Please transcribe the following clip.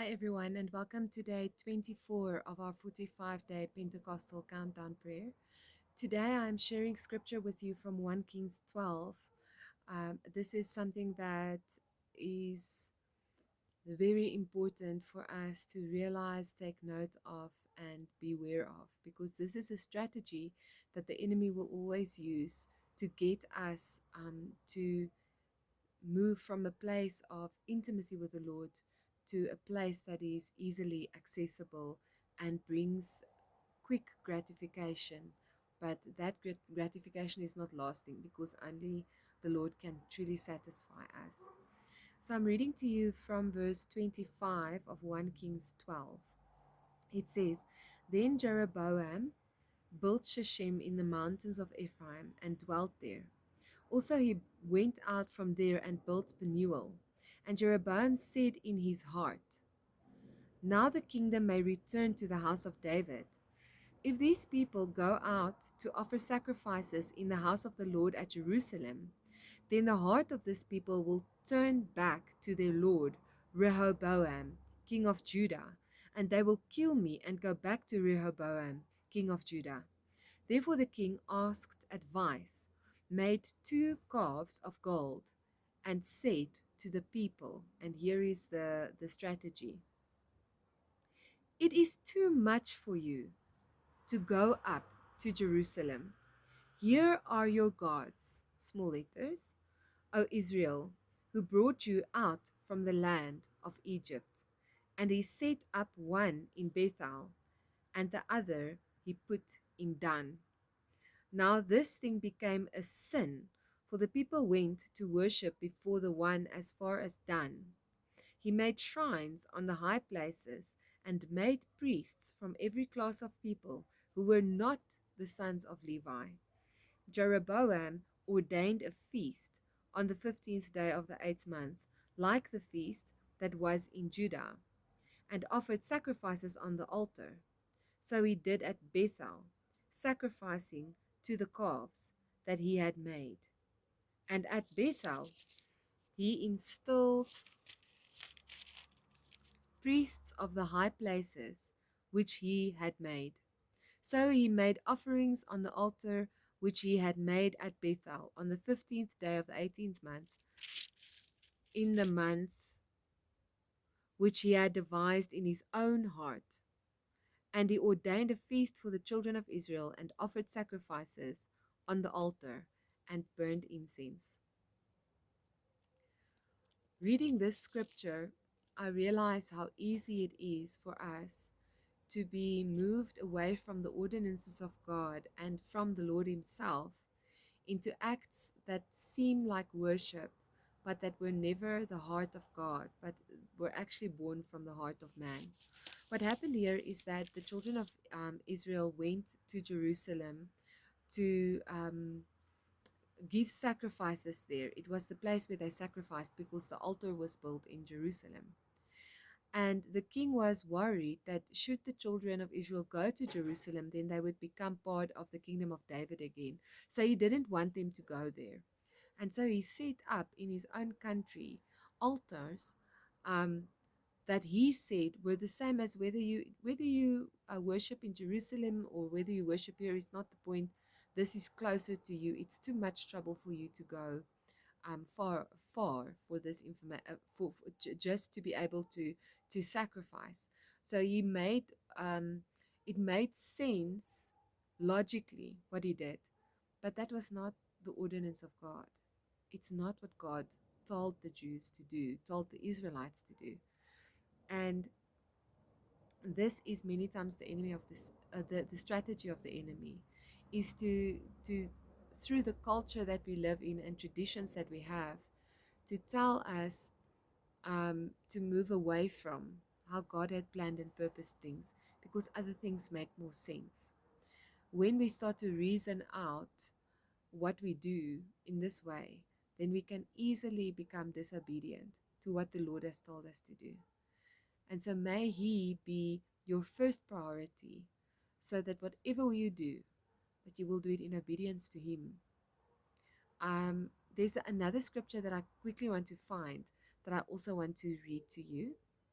Hi, everyone, and welcome to day 24 of our 45-day Pentecostal countdown prayer. Today, I'm sharing scripture with you from 1 Kings 12. This is something that is very important for us to realize, take note of, and beware of, because this is a strategy that the enemy will always use to get us to move from a place of intimacy with the Lord to a place that is easily accessible and brings quick gratification. But that gratification is not lasting because only the Lord can truly satisfy us. So I'm reading to you from verse 25 of 1 Kings 12. It says, Then Jeroboam built Shechem in the mountains of Ephraim and dwelt there. Also he went out from there and built Penuel. And Jeroboam said in his heart, Now the kingdom may return to the house of David. If these people go out to offer sacrifices in the house of the Lord at Jerusalem, then the heart of this people will turn back to their Lord, Rehoboam, king of Judah, and they will kill me and go back to Rehoboam, king of Judah. Therefore the king asked advice, made 2 calves of gold, and said to the people, and here is the strategy: It is too much for you to go up to Jerusalem. Here are your gods, small letters, O Israel, who brought you out from the land of Egypt. And he set up one in Bethel, and the other he put in Dan. Now this thing became a sin, for the people went to worship before the one as far as Dan. He made shrines on the high places and made priests from every class of people who were not the sons of Levi. Jeroboam ordained a feast on the 15th day of the 8th month, like the feast that was in Judah, and offered sacrifices on the altar. So he did at Bethel, sacrificing to the calves that he had made. And at Bethel he installed priests of the high places which he had made. So he made offerings on the altar which he had made at Bethel on the 15th day of the 18th month, in the month which he had devised in his own heart. And he ordained a feast for the children of Israel, and offered sacrifices on the altar, and burned incense. Reading this scripture, I realize how easy it is for us to be moved away from the ordinances of God and from the Lord Himself into acts that seem like worship, but that were never the heart of God, but were actually born from the heart of man. What happened here is that the children of Israel went to Jerusalem to give sacrifices there. It was the place where they sacrificed because the altar was built in Jerusalem. And the king was worried that should the children of Israel go to Jerusalem, then they would become part of the kingdom of David again. So he didn't want them to go there. And so he set up in his own country altars um, that he said were the same as whether you worship in Jerusalem or whether you worship here is not the point. This is closer to you. It's too much trouble for you to go far for this information for just to be able to sacrifice. So he made it made sense logically what he did, but that was not the ordinance of God. It's not what God told the Jews to do, told the Israelites to do. And this is many times the enemy of this, the strategy of the enemy is to through the culture that we live in and traditions that we have, to tell us to move away from how God had planned and purposed things, because other things make more sense. When we start to reason out what we do in this way, then we can easily become disobedient to what the Lord has told us to do. And so may He be your first priority, so that whatever you do, that you will do it in obedience to Him. There's another scripture that I quickly want to find that I also want to read to you.